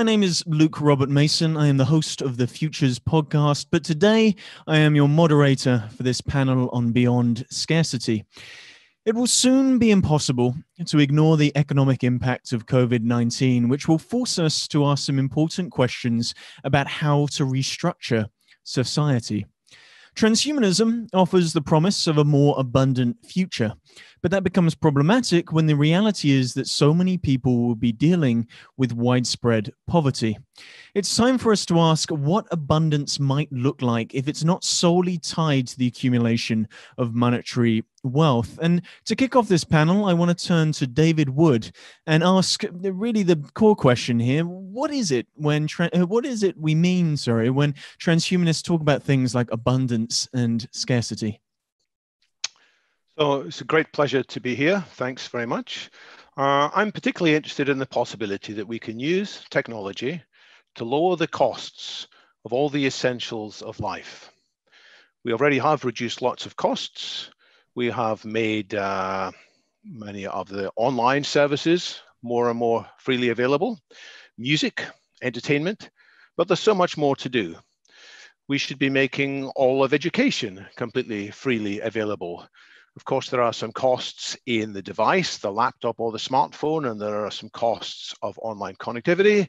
name is Luke Robert Mason. I am the host of the Futures podcast, but today I am your moderator for this panel on Beyond Scarcity. It will soon be impossible to ignore the economic impact of COVID-19, which will force us to ask some important questions about how to restructure society. Transhumanism offers the promise of a more abundant future, but that becomes problematic when the reality is that so many people will be dealing with widespread poverty. It's time for us to ask what abundance might look like if it's not solely tied to the accumulation of monetary wealth. And to kick off this panel, I want to turn to David Wood and ask really the core question here. What is it when we mean when transhumanists talk about things like abundance and scarcity? So it's a great pleasure to be here. Thanks very much. I'm particularly interested in the possibility that we can use technology to lower the costs of all the essentials of life. We already have reduced lots of costs. We have made many of the online services more and more freely available, music, entertainment, but there's so much more to do. We should be making all of education completely freely available. Of course, there are some costs in the device, the laptop or the smartphone, and there are some costs of online connectivity,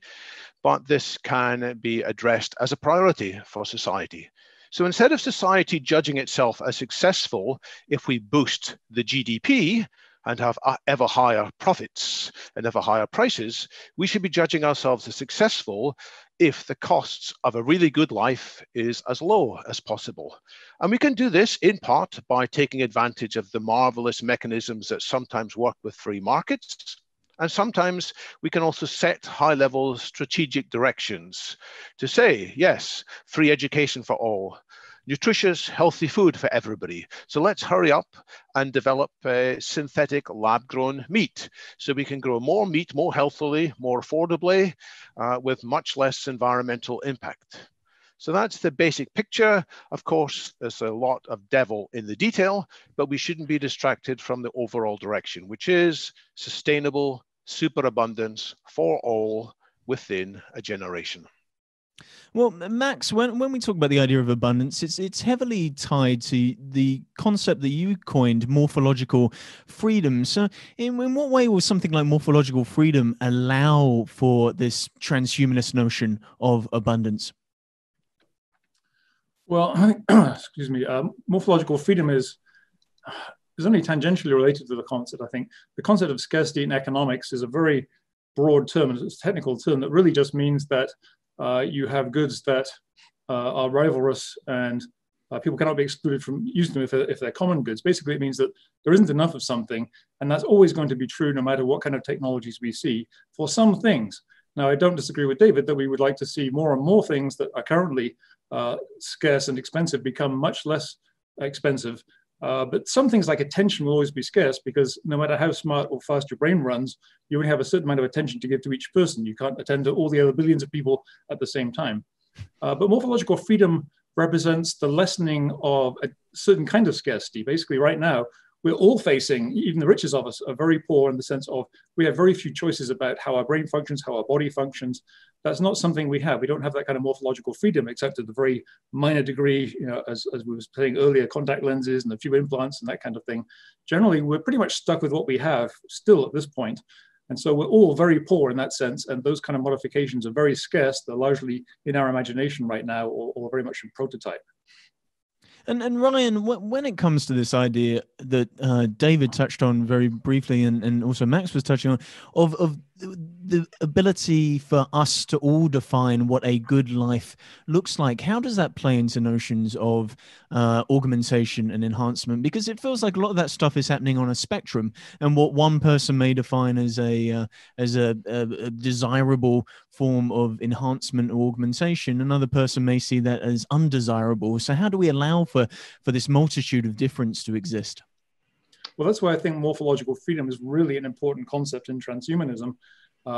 but this can be addressed as a priority for society. So instead of society judging itself as successful if we boost the GDP and have ever higher profits and ever higher prices, we should be judging ourselves as successful if the costs of a really good life is as low as possible. And we can do this in part by taking advantage of the marvelous mechanisms that sometimes work with free markets. And sometimes we can also set high-level strategic directions to say, yes, free education for all, nutritious, healthy food for everybody. So let's hurry up and develop synthetic lab-grown meat so we can grow more meat more healthily, more affordably, with much less environmental impact. So that's the basic picture. Of course, there's a lot of devil in the detail, but we shouldn't be distracted from the overall direction, which is sustainable superabundance for all within a generation. Well, Max, when we talk about the idea of abundance, it's heavily tied to the concept that you coined, morphological freedom. So in what way will something like morphological freedom allow for this transhumanist notion of abundance? Well, excuse me, morphological freedom is only tangentially related to the concept, I think. The concept of scarcity in economics is a very broad term, and it's a technical term that really just means that you have goods that are rivalrous and people cannot be excluded from using them if they're common goods. Basically, it means that there isn't enough of something, and that's always going to be true no matter what kind of technologies we see for some things. Now, I don't disagree with David that we would like to see more and more things that are currently scarce and expensive become much less expensive. But some things like attention will always be scarce because no matter how smart or fast your brain runs, you only have a certain amount of attention to give to each person. You can't attend to all the other billions of people at the same time. But morphological freedom represents the lessening of a certain kind of scarcity. Basically, right now, we're all facing, even the richest of us are very poor in the sense of we have very few choices about how our brain functions, how our body functions. That's not something we have. We don't have that kind of morphological freedom except to the very minor degree, as we were saying earlier, contact lenses and a few implants and that kind of thing. Generally, we're pretty much stuck with what we have still at this point. And so we're all very poor in that sense. And those kind of modifications are very scarce. They're largely in our imagination right now or very much in prototype. And Ryan, when it comes to this idea that David touched on very briefly and also Max was touching on, of the ability for us to all define what a good life looks like, how does that play into notions of augmentation and enhancement? Because it feels like a lot of that stuff is happening on a spectrum, and what one person may define as a desirable form of enhancement or augmentation, another person may see that as undesirable. So how do we allow for this multitude of difference to exist? Well, that's why I think morphological freedom is really an important concept in transhumanism,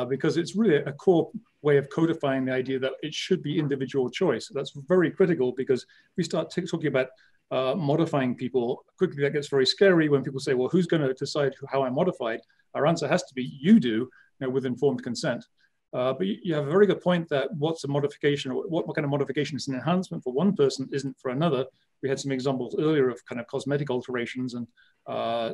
because it's really a core way of codifying the idea that it should be individual choice. That's very critical because if we start talking about modifying people, quickly that gets very scary when people say, well, who's going to decide how I'm modified? Our answer has to be you do, with informed consent. But you have a very good point that what's a modification, or what kind of modification is an enhancement for one person isn't for another. We had some examples earlier of kind of cosmetic alterations, and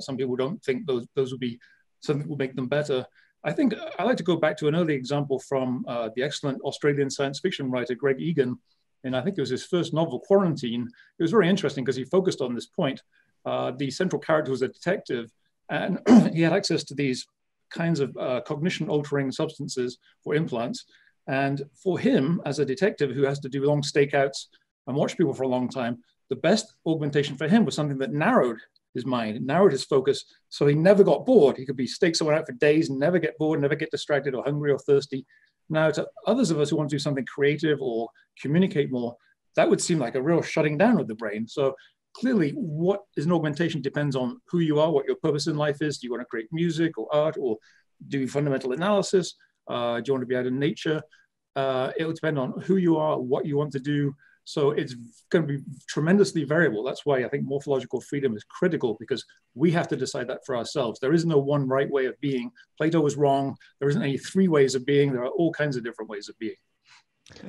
some people don't think those would be something that will make them better. I think I like to go back to an early example from the excellent Australian science fiction writer Greg Egan, and I think it was his first novel, Quarantine. It was very interesting because he focused on this point. The central character was a detective, and he had access to these kinds of cognition-altering substances for implants. And for him, as a detective who has to do long stakeouts and watch people for a long time, the best augmentation for him was something that narrowed his mind, narrowed his focus, so he never got bored. He could be stake someone out for days and never get bored, never get distracted or hungry or thirsty. Now, to others of us who want to do something creative or communicate more, that would seem like a real shutting down of the brain. So clearly, what is an augmentation depends on who you are, what your purpose in life is. Do you want to create music or art, or do fundamental analysis? Do you want to be out in nature? It will depend on who you are, what you want to do. So it's going to be tremendously variable. That's why I think morphological freedom is critical, because we have to decide that for ourselves. There is no one right way of being. Plato was wrong. There isn't any three ways of being. There are all kinds of different ways of being.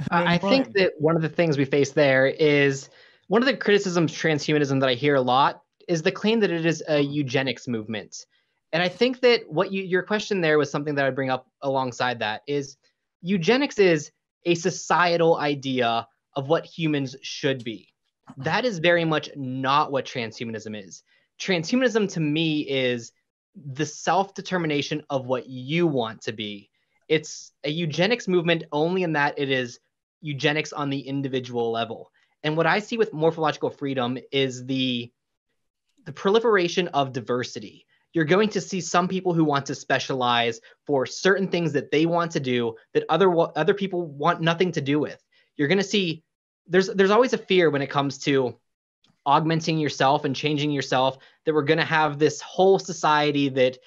I think that one of the things we face there is one of the criticisms of transhumanism that I hear a lot is the claim that it is a eugenics movement. And I think that what your question there was something that I bring up alongside that is eugenics is a societal idea of what humans should be. That is very much not what transhumanism is. Transhumanism to me is the self-determination of what you want to be. It's a eugenics movement only in that it is eugenics on the individual level. And what I see with morphological freedom is the proliferation of diversity. You're going to see some people who want to specialize for certain things that they want to do that other people want nothing to do with. You're going to see there's always a fear when it comes to augmenting yourself and changing yourself that we're going to have this whole society that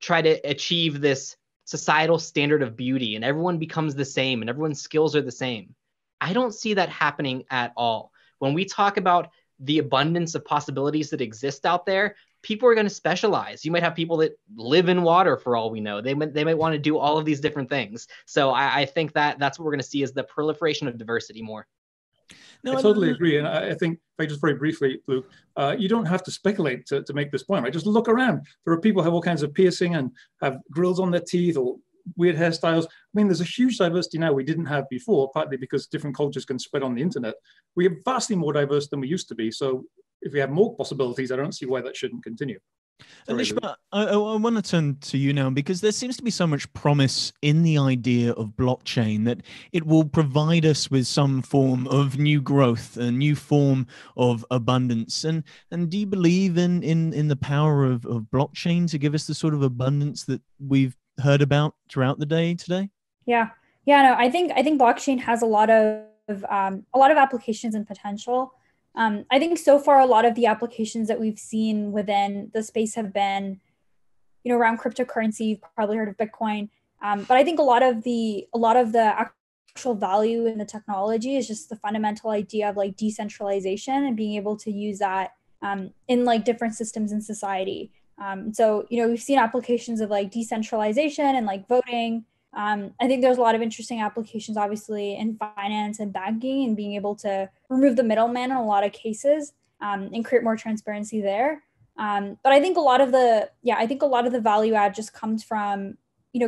try to achieve this societal standard of beauty and everyone becomes the same and everyone's skills are the same. I don't see that happening at all. When we talk about the abundance of possibilities that exist out there, people are going to specialize. You might have people that live in water for all we know. They might want to do all of these different things. So I think that that's what we're going to see is the proliferation of diversity more. No, I totally agree. And I think, if I just very briefly, Luke, you don't have to speculate to make this point, right? Just look around. There are people who have all kinds of piercing and have grills on their teeth or weird hairstyles. I mean, there's a huge diversity now we didn't have before, partly because different cultures can spread on the internet. We are vastly more diverse than we used to be. So if we have more possibilities, I don't see why that shouldn't continue. Alishba, I want to turn to you now, because there seems to be so much promise in the idea of blockchain that it will provide us with some form of new growth, a new form of abundance. And do you believe in the power of blockchain to give us the sort of abundance that we've heard about throughout the day today? Yeah, no, I think blockchain has a lot of applications and potential. I think so far a lot of the applications that we've seen within the space have been, around cryptocurrency. You've probably heard of Bitcoin, but I think a lot of the actual value in the technology is just the fundamental idea of like decentralization and being able to use that in like different systems in society. So we've seen applications of like decentralization and like voting. I think there's a lot of interesting applications, obviously, in finance and banking, and being able to remove the middleman in a lot of cases and create more transparency there. But I think a lot of the value add just comes from,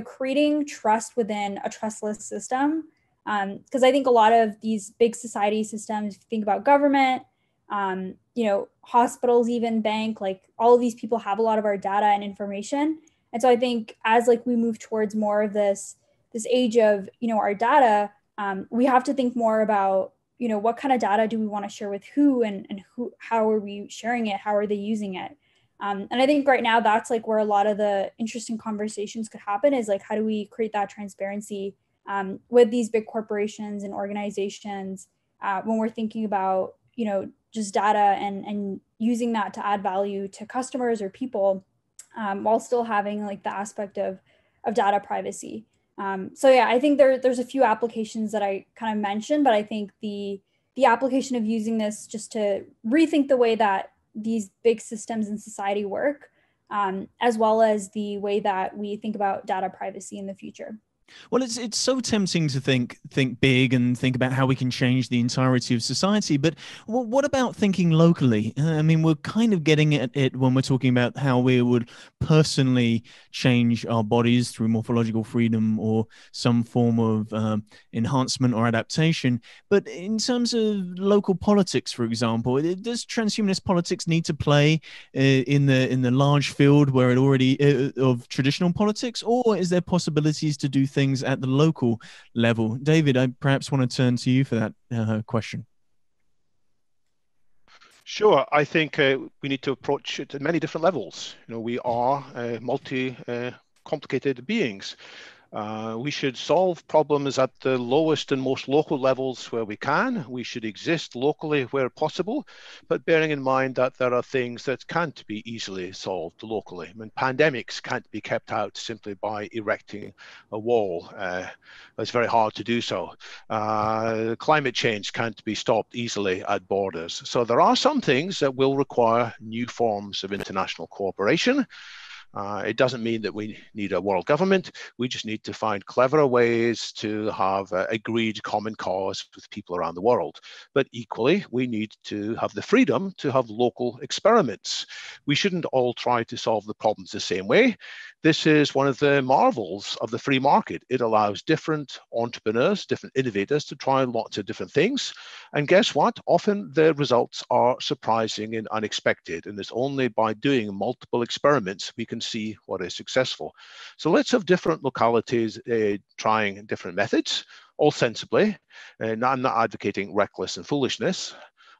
creating trust within a trustless system. Because I think a lot of these big society systems, if you think about government, hospitals, even bank, like all of these people have a lot of our data and information. And so I think as like we move towards more of this age of, our data, we have to think more about, what kind of data do we want to share with who and how are we sharing it? How are they using it? And I think right now that's like where a lot of the interesting conversations could happen is like, how do we create that transparency with these big corporations and organizations when we're thinking about, just data and using that to add value to customers or people. While still having like the aspect of data privacy. So yeah, I think there's a few applications that I kind of mentioned, but I think the application of using this just to rethink the way that these big systems in society work, as well as the way that we think about data privacy in the future. Well, it's so tempting to think big and think about how we can change the entirety of society. But what about thinking locally? I mean, we're kind of getting at it when we're talking about how we would personally change our bodies through morphological freedom or some form of enhancement or adaptation. But in terms of local politics, for example, does transhumanist politics need to play in the large field where it already of traditional politics, or is there possibilities to do things at the local level? David, I perhaps want to turn to you for that question. Sure, I think we need to approach it at many different levels. We are complicated beings. We should solve problems at the lowest and most local levels where we can. We should exist locally where possible, but bearing in mind that there are things that can't be easily solved locally. I mean, pandemics can't be kept out simply by erecting a wall. It's very hard to do so. Climate change can't be stopped easily at borders. So there are some things that will require new forms of international cooperation. It doesn't mean that we need a world government. We just need to find cleverer ways to have agreed common cause with people around the world. But equally, we need to have the freedom to have local experiments. We shouldn't all try to solve the problems the same way. This is one of the marvels of the free market. It allows different entrepreneurs, different innovators to try lots of different things. And guess what? Often the results are surprising and unexpected. And it's only by doing multiple experiments we can see what is successful. So let's have different localities trying different methods, all sensibly. I'm not advocating reckless and foolishness.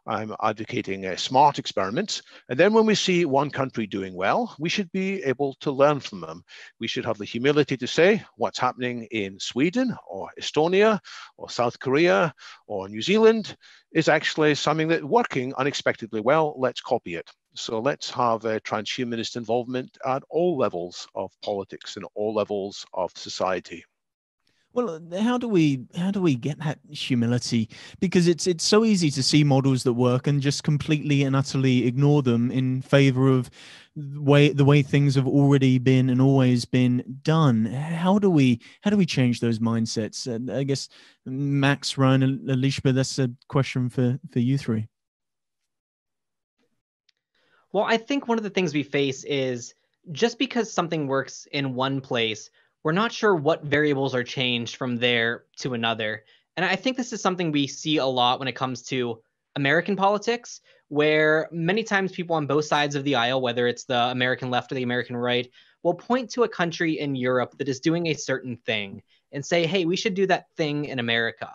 I'm advocating smart experiments. And then when we see one country doing well, we should be able to learn from them. We should have the humility to say what's happening in Sweden or Estonia or South Korea or New Zealand is actually something that's working unexpectedly well. Let's copy it. So let's have a transhumanist involvement at all levels of politics and all levels of society. Well, how do we get that humility? Because it's so easy to see models that work and just completely and utterly ignore them in favor of the way things have already been and always been done. How do we change those mindsets? And I guess Max, Ryan, and Alishba, that's a question for you three. Well, I think one of the things we face is just because something works in one place, we're not sure what variables are changed from there to another. And I think this is something we see a lot when it comes to American politics, where many times people on both sides of the aisle, whether it's the American left or the American right, will point to a country in Europe that is doing a certain thing and say, hey, we should do that thing in America,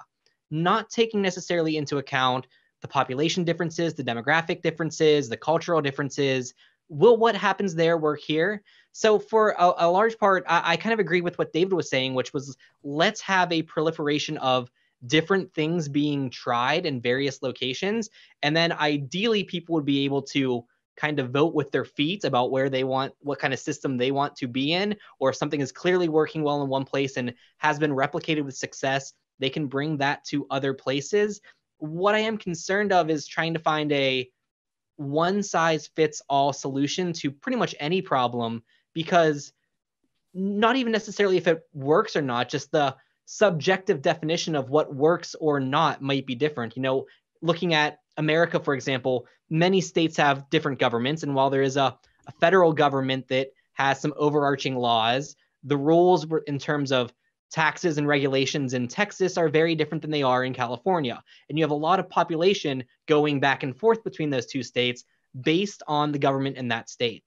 not taking necessarily into account the population differences, the demographic differences, the cultural differences. Will what happens there work here? So for a large part, I kind of agree with what David was saying, which was let's have a proliferation of different things being tried in various locations. And then ideally people would be able to kind of vote with their feet about where they want, what kind of system they want to be in, or if something is clearly working well in one place and has been replicated with success, they can bring that to other places. What I am concerned of is trying to find a one-size-fits-all solution to pretty much any problem, because not even necessarily if it works or not, just the subjective definition of what works or not might be different. Looking at America, for example, many states have different governments. And while there is a federal government that has some overarching laws, the rules in terms of taxes and regulations in Texas are very different than they are in California. And you have a lot of population going back and forth between those two states based on the government in that state.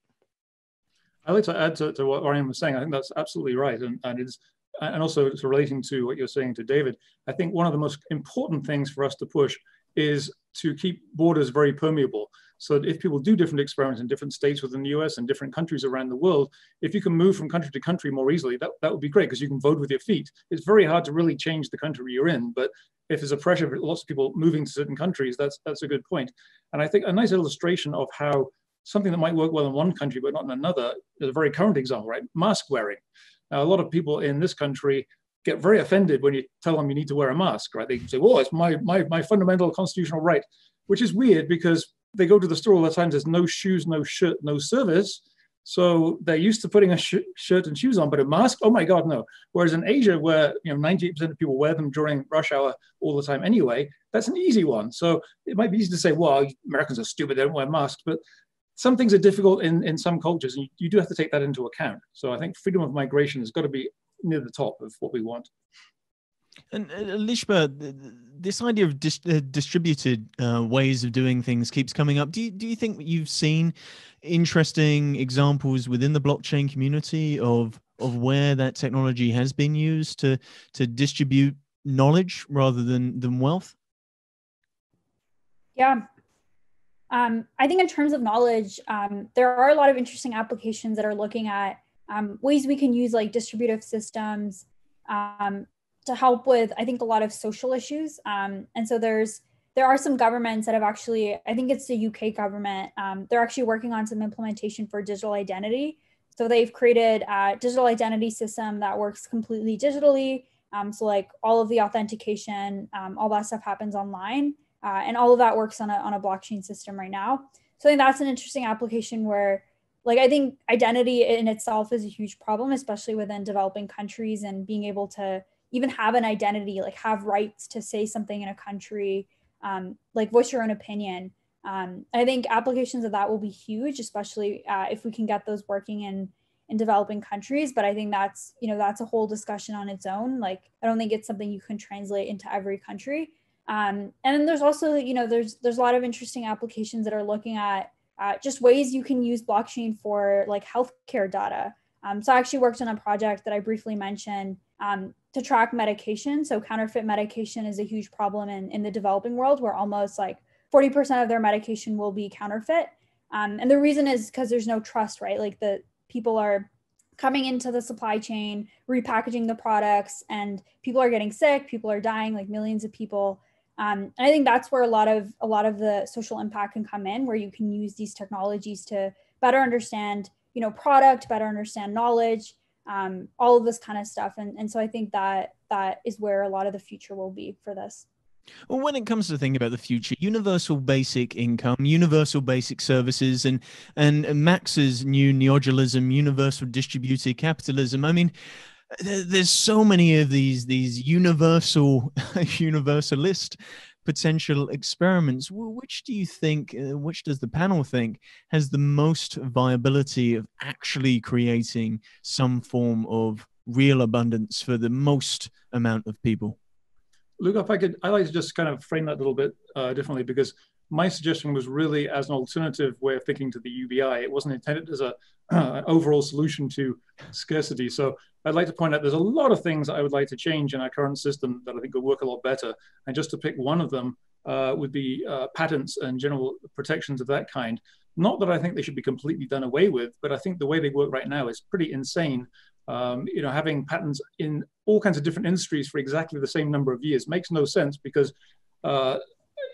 I'd like to add to what Ryan was saying. I think that's absolutely right. And also it's relating to what you're saying to David, I think one of the most important things for us to push is to keep borders very permeable. So that if people do different experiments in different states within the US and different countries around the world, if you can move from country to country more easily, that would be great, because you can vote with your feet. It's very hard to really change the country you're in, but if there's a pressure for lots of people moving to certain countries, that's a good point. And I think a nice illustration of how something that might work well in one country but not in another is a very current example, right? Mask wearing. Now, a lot of people in this country get very offended when you tell them you need to wear a mask, right? They say, well, it's my fundamental constitutional right, which is weird because they go to the store all the time, there's no shoes, no shirt, no service. So they're used to putting a shirt and shoes on, but a mask, oh my God, no. Whereas in Asia, where 98% of people wear them during rush hour all the time anyway, that's an easy one. So it might be easy to say, well, Americans are stupid, they don't wear masks, but some things are difficult in some cultures, and you do have to take that into account. So I think freedom of migration has got to be near the top of what we want. And Alishba, this idea of distributed ways of doing things keeps coming up. Do you think you've seen interesting examples within the blockchain community of where that technology has been used to distribute knowledge rather than wealth? Yeah. I think in terms of knowledge, there are a lot of interesting applications that are looking at ways we can use like distributive systems to help with, I think, a lot of social issues. And so there are some governments that have actually, I think it's the UK government, they're actually working on some implementation for digital identity. So they've created a digital identity system that works completely digitally. So like all of the authentication, all that stuff happens online. And all of that works on a blockchain system right now. So I think that's an interesting application where, like, I think identity in itself is a huge problem, especially within developing countries, and being able to even have an identity, like have rights to say something in a country, like voice your own opinion. I think applications of that will be huge, especially if we can get those working in developing countries. But I think that's a whole discussion on its own. Like, I don't think it's something you can translate into every country. And then there's also, there's a lot of interesting applications that are looking at just ways you can use blockchain for like healthcare data. So I actually worked on a project that I briefly mentioned to track medication. So counterfeit medication is a huge problem in the developing world, where almost like 40% of their medication will be counterfeit. And the reason is because there's no trust, right? Like the people are coming into the supply chain, repackaging the products, and people are getting sick, people are dying, like millions of people. And I think that's where a lot of the social impact can come in, where you can use these technologies to better understand, product, better understand knowledge, all of this kind of stuff. And so I think that is where a lot of the future will be for this. Well, when it comes to thinking about the future, universal basic income, universal basic services, and Max's new neoliberalism, universal distributed capitalism. I mean, there's so many of these universalist potential experiments. Which do you think, which does the panel think has the most viability of actually creating some form of real abundance for the most amount of people? Luke, if I could, I'd like to just kind of frame that a little bit differently, because my suggestion was really as an alternative way of thinking to the UBI. It wasn't intended as an overall solution to scarcity. So I'd like to point out there's a lot of things I would like to change in our current system that I think would work a lot better. And just to pick one of them would be patents and general protections of that kind. Not that I think they should be completely done away with, but I think the way they work right now is pretty insane. Having patents in all kinds of different industries for exactly the same number of years makes no sense, because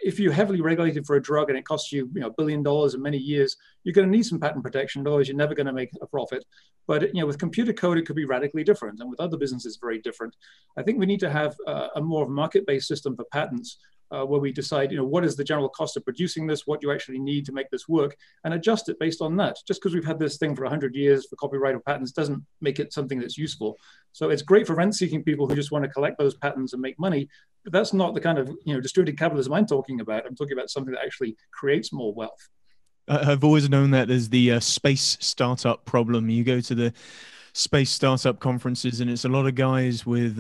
if you're heavily regulated for a drug and it costs you, $1 billion in many years, you're going to need some patent protection, otherwise you're never going to make a profit. But with computer code, it could be radically different, and with other businesses, very different. I think we need to have a more market-based system for patents, where we decide, what is the general cost of producing this, what you actually need to make this work, and adjust it based on that. Just because we've had this thing for 100 years for copyright or patents doesn't make it something that's useful. So it's great for rent-seeking people who just want to collect those patents and make money, but that's not the kind of distributed capitalism I'm talking about. I'm talking about something that actually creates more wealth. I've always known that as the space startup problem. You go to the space startup conferences, and it's a lot of guys with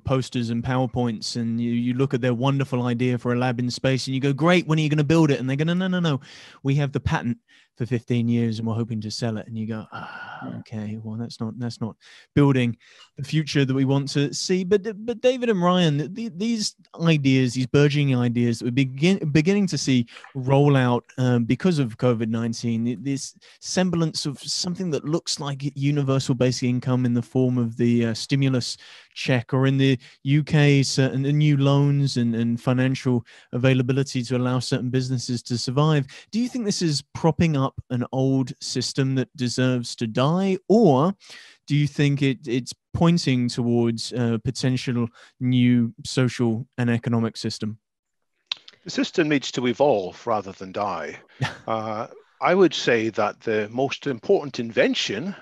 posters and PowerPoints, and you look at their wonderful idea for a lab in space, and you go, great, when are you going to build it? And they go, no, we have the patent for 15 years and we're hoping to sell it. And you go, okay, well, that's not building the future that we want to see. But David and Ryan, these ideas, these burgeoning ideas that we're beginning to see roll out because of COVID-19, this semblance of something that looks like universal basic income in the form of the stimulus check, or in the UK, certain new loans and financial availability to allow certain businesses to survive. Do you think this is propping up an old system that deserves to die, or do you think it's pointing towards a potential new social and economic system? The system needs to evolve rather than die. I would say that the most important invention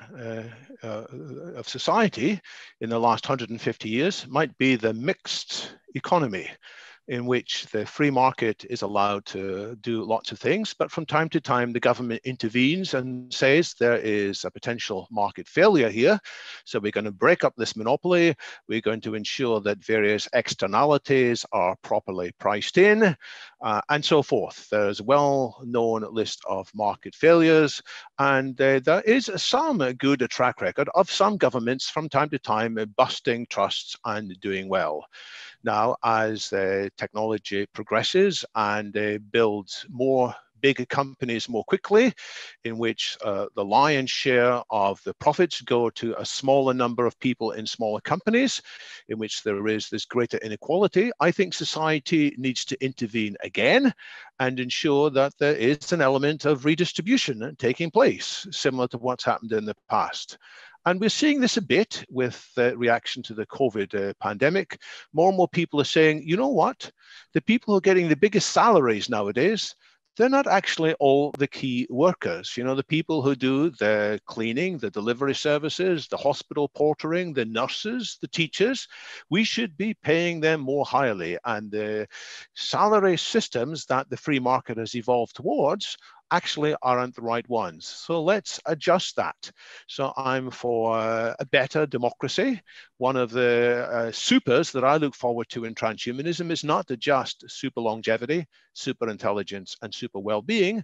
of society in the last 150 years might be the mixed economy, in which the free market is allowed to do lots of things, but from time to time the government intervenes and says there is a potential market failure here, so we're going to break up this monopoly, we're going to ensure that various externalities are properly priced in, and so forth. There's a well-known list of market failures, and there is some good track record of some governments from time to time busting trusts and doing well. Now, as technology progresses and builds more big companies more quickly, in which the lion's share of the profits go to a smaller number of people in smaller companies, in which there is this greater inequality, I think society needs to intervene again and ensure that there is an element of redistribution taking place, similar to what's happened in the past. And we're seeing this a bit with the reaction to the COVID pandemic. More and more people are saying, you know what? The people who are getting the biggest salaries nowadays, they're not actually all the key workers. You know, the people who do the cleaning, the delivery services, the hospital portering, the nurses, the teachers, we should be paying them more highly. And the salary systems that the free market has evolved towards actually aren't the right ones. So let's adjust that. So I'm for a better democracy. One of the supers that I look forward to in transhumanism is not just super longevity, super intelligence, and super well-being.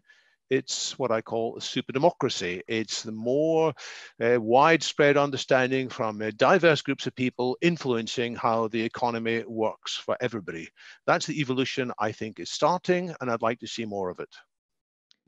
It's what I call super democracy. It's the more widespread understanding from diverse groups of people influencing how the economy works for everybody. That's the evolution I think is starting, and I'd like to see more of it.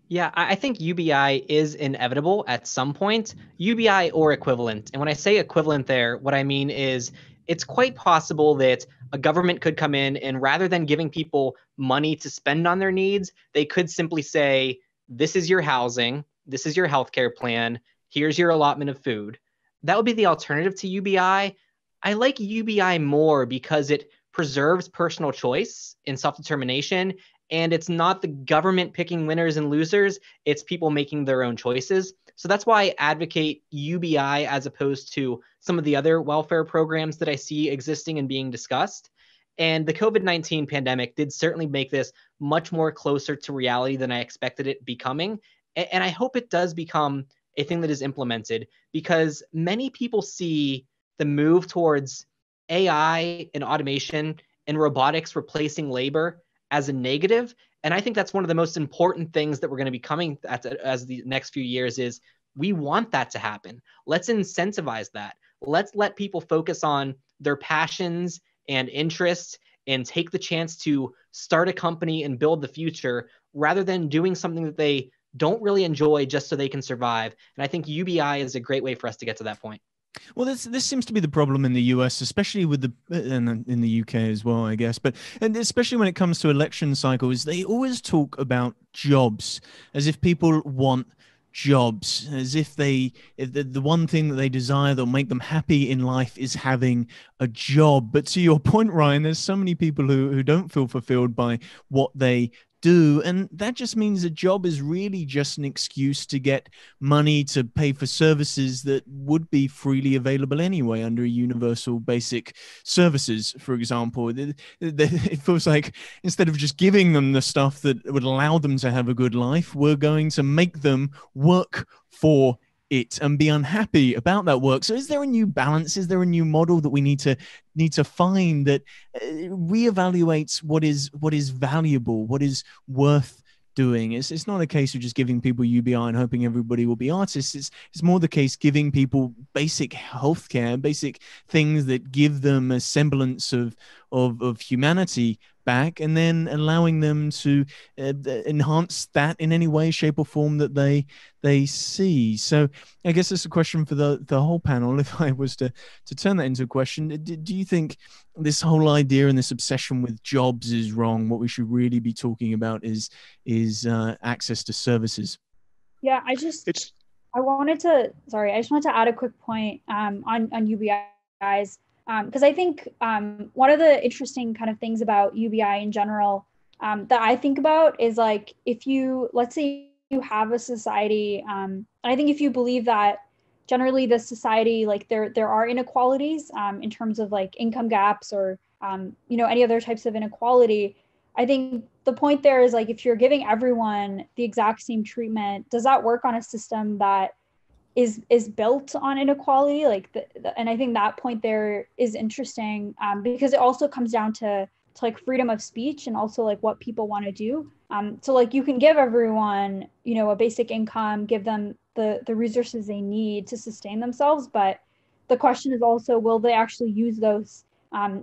Yeah, I think UBI is inevitable at some point, UBI or equivalent. And when I say equivalent there, what I mean is it's quite possible that a government could come in and rather than giving people money to spend on their needs, they could simply say, this is your housing, this is your healthcare plan, here's your allotment of food. That would be the alternative to UBI. I like UBI more because it preserves personal choice and self-determination, and it's not the government picking winners and losers, it's people making their own choices. So that's why I advocate UBI as opposed to some of the other welfare programs that I see existing and being discussed. And the COVID-19 pandemic did certainly make this much more closer to reality than I expected it becoming. And I hope it does become a thing that is implemented, because many people see the move towards AI and automation and robotics replacing labor as a negative. And I think that's one of the most important things that we're going to be coming at as the next few years is we want that to happen. Let's incentivize that. Let's let people focus on their passions and interests and take the chance to start a company and build the future rather than doing something that they don't really enjoy just so they can survive. And I think UBI is a great way for us to get to that point. Well, this seems to be the problem in the US, especially with and in the UK as well, I guess. And especially when it comes to election cycles, they always talk about jobs as if people want jobs, as if the one thing that they desire that'll make them happy in life is having a job. But to your point, Ryan, there's so many people who don't feel fulfilled by what they do, and that just means a job is really just an excuse to get money to pay for services that would be freely available anyway under universal basic services, for example. It feels like instead of just giving them the stuff that would allow them to have a good life, we're going to make them work for it and be unhappy about that work. So is there a new balance? Is there a new model that we need to find that reevaluates what is valuable, what is worth doing? It's not a case of just giving people UBI and hoping everybody will be artists. It's more the case giving people basic healthcare, basic things that give them a semblance of humanity back, and then allowing them to enhance that in any way, shape, or form that they see. So I guess it's a question for the whole panel. If I was to turn that into a question, do you think this whole idea and this obsession with jobs is wrong? What we should really be talking about is access to services. Yeah, I just wanted to add a quick point on UBIs, because I think one of the interesting kind of things about UBI in general that I think about is, like, if you, let's say have a society, I think if you believe that generally the society, like there are inequalities in terms of like income gaps or any other types of inequality. I think the point there is like if you're giving everyone the exact same treatment, does that work on a system that is built on inequality? And I think that point there is interesting because it also comes down to like freedom of speech and also like what people want to do. So like you can give everyone, a basic income, give them the resources they need to sustain themselves. But the question is also, will they actually use those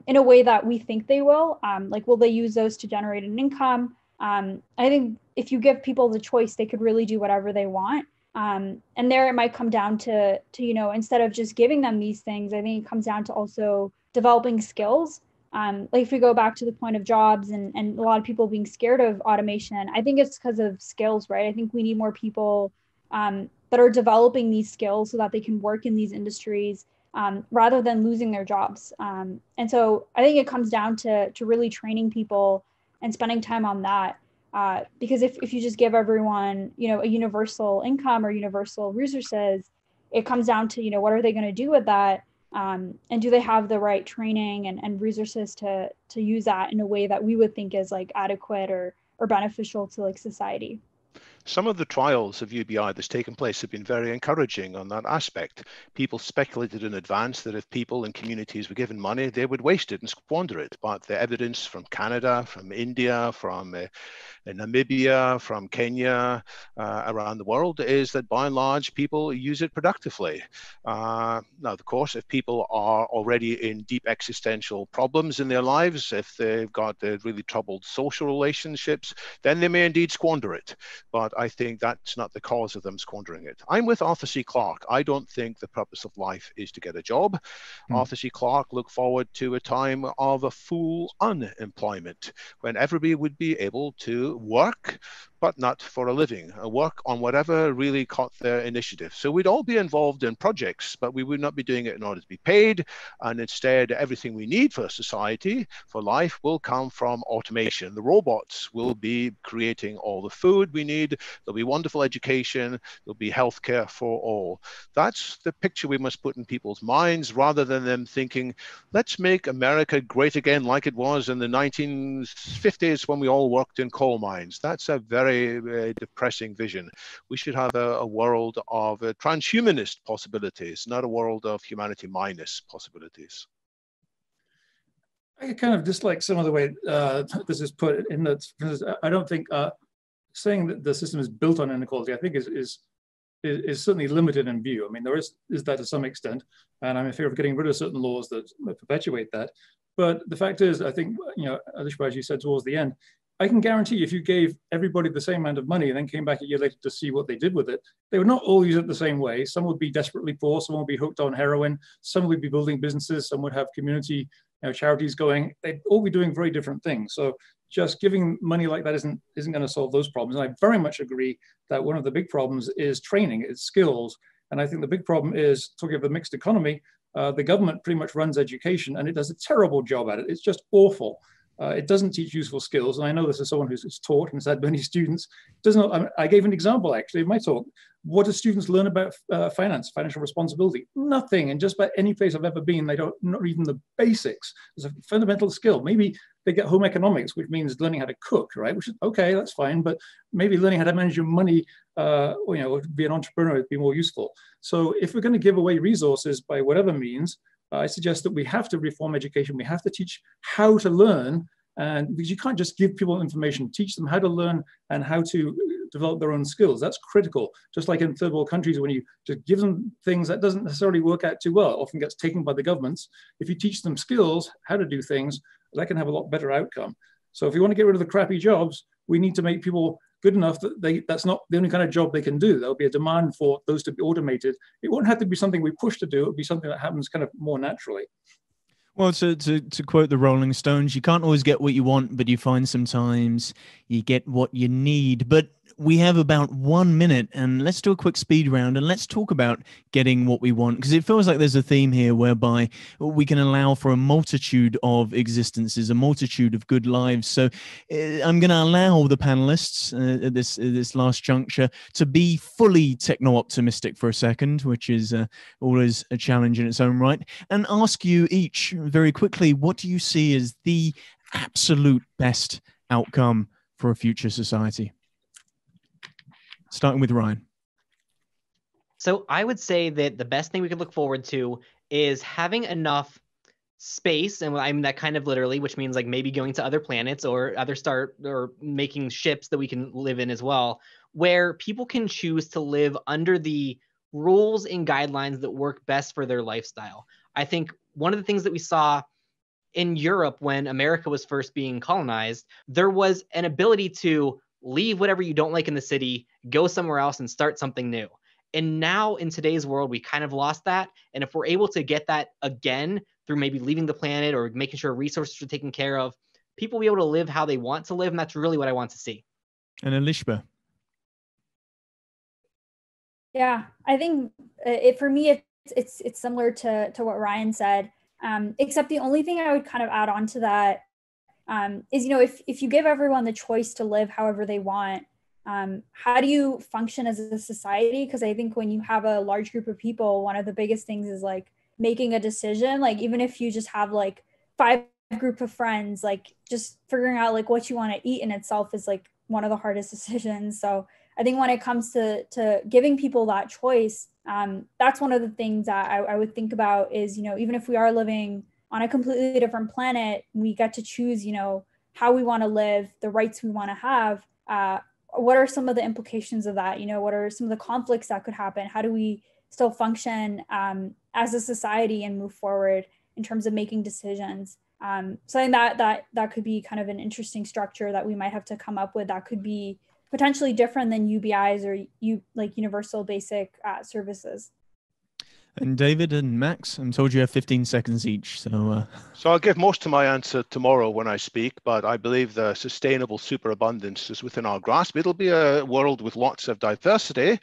in a way that we think they will? Like, will they use those to generate an income? I think if you give people the choice, they could really do whatever they want. And there it might come down to instead of just giving them these things, I think it comes down to also developing skills. Like if we go back to the point of jobs and a lot of people being scared of automation, I think it's because of skills, right? I think we need more people that are developing these skills so that they can work in these industries rather than losing their jobs. And so I think it comes down to really training people and spending time on that. Because if you just give everyone, a universal income or universal resources, it comes down to, what are they going to do with that? And do they have the right training and resources to use that in a way that we would think is like adequate or beneficial to like society? Some of the trials of UBI that's taken place have been very encouraging on that aspect. People speculated in advance that if people and communities were given money, they would waste it and squander it. But the evidence from Canada, from India, from Namibia, from Kenya, around the world is that by and large, people use it productively. Now, of course, if people are already in deep existential problems in their lives, if they've got really troubled social relationships, then they may indeed squander it. But I think that's not the cause of them squandering it. I'm with Arthur C. Clarke. I don't think the purpose of life is to get a job. Arthur C. Clarke looked forward to a time of a full unemployment when everybody would be able to work, but not for a living, work on whatever really caught their initiative. So we'd all be involved in projects, but we would not be doing it in order to be paid. And instead, everything we need for society, for life, will come from automation. The robots will be creating all the food we need. There'll be wonderful education. There'll be healthcare for all. That's the picture we must put in people's minds, rather than them thinking, let's make America great again like it was in the 1950s when we all worked in coal mines. That's a very depressing vision. We should have a world of transhumanist possibilities, not a world of humanity minus possibilities. I kind of dislike some of the way this is put in that I don't think saying that the system is built on inequality, I think is certainly limited in view. I mean, there is that to some extent, and I'm in favor of getting rid of certain laws that perpetuate that. But the fact is, I think, Alishba, as you said towards the end, I can guarantee if you gave everybody the same amount of money and then came back a year later to see what they did with it, they would not all use it the same way. Some would be desperately poor, some would be hooked on heroin, some would be building businesses, some would have community charities going. They'd all be doing very different things. So just giving money like that isn't going to solve those problems. And I very much agree that one of the big problems is training, it's skills. And I think the big problem is, talking of the mixed economy, the government pretty much runs education and it does a terrible job at it. It's just awful. It doesn't teach useful skills. And I know this is someone who's taught and has had many students. I gave an example actually in my talk. What do students learn about finance, financial responsibility? Nothing. And just about any place I've ever been, they don't, not even the basics. It's a fundamental skill. Maybe they get home economics, which means learning how to cook, right? Which is okay, that's fine. But maybe learning how to manage your money, or be an entrepreneur would be more useful. So if we're going to give away resources by whatever means, I suggest that we have to reform education. We have to teach how to learn, and because you can't just give people information, teach them how to learn and how to develop their own skills. That's critical. Just like in third world countries, when you just give them things that doesn't necessarily work out too well, often gets taken by the governments. If you teach them skills, how to do things, that can have a lot better outcome. So if you want to get rid of the crappy jobs, we need to make people good enough that that's not the only kind of job they can do. There'll be a demand for those to be automated. It won't have to be something we push to do. It'll be something that happens kind of more naturally. Well, to quote the Rolling Stones, you can't always get what you want, but you find sometimes you get what you need. But we have about 1 minute, and let's do a quick speed round and let's talk about getting what we want, because it feels like there's a theme here whereby we can allow for a multitude of existences, a multitude of good lives. So I'm going to allow the panelists at this last juncture to be fully techno-optimistic for a second, which is always a challenge in its own right, and ask you each very quickly, what do you see as the absolute best outcome for a future society? Starting with Ryan. So I would say that the best thing we could look forward to is having enough space, and I mean that kind of literally, which means like maybe going to other planets or or making ships that we can live in as well, where people can choose to live under the rules and guidelines that work best for their lifestyle. I think one of the things that we saw in Europe when America was first being colonized, there was an ability to leave whatever you don't like in the city, go somewhere else and start something new. And now in today's world, we kind of lost that. And if we're able to get that again through maybe leaving the planet or making sure resources are taken care of, people will be able to live how they want to live. And that's really what I want to see. And Alishba. Yeah, I think for me, it's similar to what Ryan said, except the only thing I would kind of add on to that is, if you give everyone the choice to live however they want, how do you function as a society? Because I think when you have a large group of people, one of the biggest things is like making a decision. Like even if you just have like 5 group of friends, like just figuring out like what you want to eat in itself is like one of the hardest decisions. So I think when it comes to giving people that choice, that's one of the things that I would think about is, even if we are living on a completely different planet, we get to choose, how we want to live, the rights we want to have. What are some of the implications of that? What are some of the conflicts that could happen? How do we still function as a society and move forward in terms of making decisions? So I think that could be kind of an interesting structure that we might have to come up with that could be potentially different than UBIs or universal basic services. And David and Max, I'm told you have 15 seconds each. So I'll give most of my answer tomorrow when I speak, but I believe the sustainable superabundance is within our grasp. It'll be a world with lots of diversity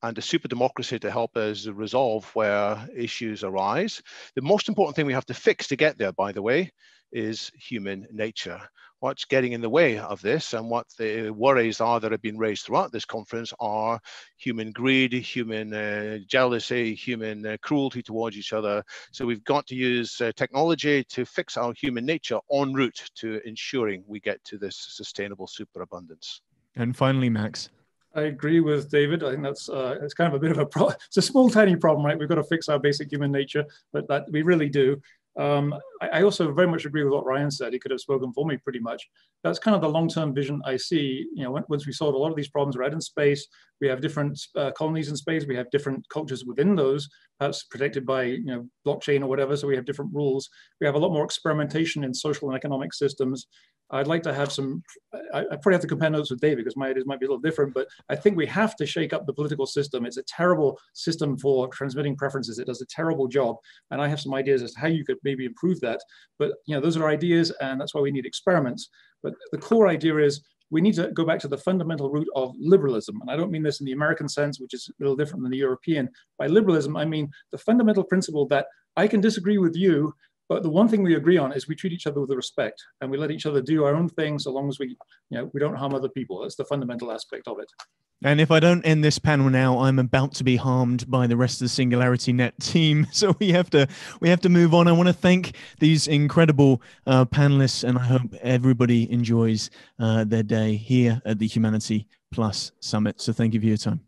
and a super democracy to help us resolve where issues arise. The most important thing we have to fix to get there, by the way, is human nature. What's getting in the way of this and what the worries are that have been raised throughout this conference are human greed, human jealousy, human cruelty towards each other. So we've got to use technology to fix our human nature en route to ensuring we get to this sustainable superabundance. And finally, Max. I agree with David. I think that's it's kind of a bit of a problem. It's a small, tiny problem, right? We've got to fix our basic human nature, but that we really do. I also very much agree with what Ryan said. He could have spoken for me pretty much. That's kind of the long-term vision I see. Once we solve a lot of these problems, we're out in space, we have different colonies in space, we have different cultures within those, perhaps protected by blockchain or whatever, so we have different rules. We have a lot more experimentation in social and economic systems. I'd like to have some, I probably have to compare notes with David because my ideas might be a little different, but I think we have to shake up the political system. It's a terrible system for transmitting preferences. It does a terrible job. And I have some ideas as to how you could maybe improve that. But those are ideas, and that's why we need experiments. But the core idea is we need to go back to the fundamental root of liberalism. And I don't mean this in the American sense, which is a little different than the European. By liberalism, I mean the fundamental principle that I can disagree with you, but the one thing we agree on is we treat each other with respect and we let each other do our own thing so long as we don't harm other people. That's the fundamental aspect of it. And if I don't end this panel now, I'm about to be harmed by the rest of the Singularity Net team. So we have to move on. I want to thank these incredible panelists, and I hope everybody enjoys their day here at the Humanity Plus Summit. So thank you for your time.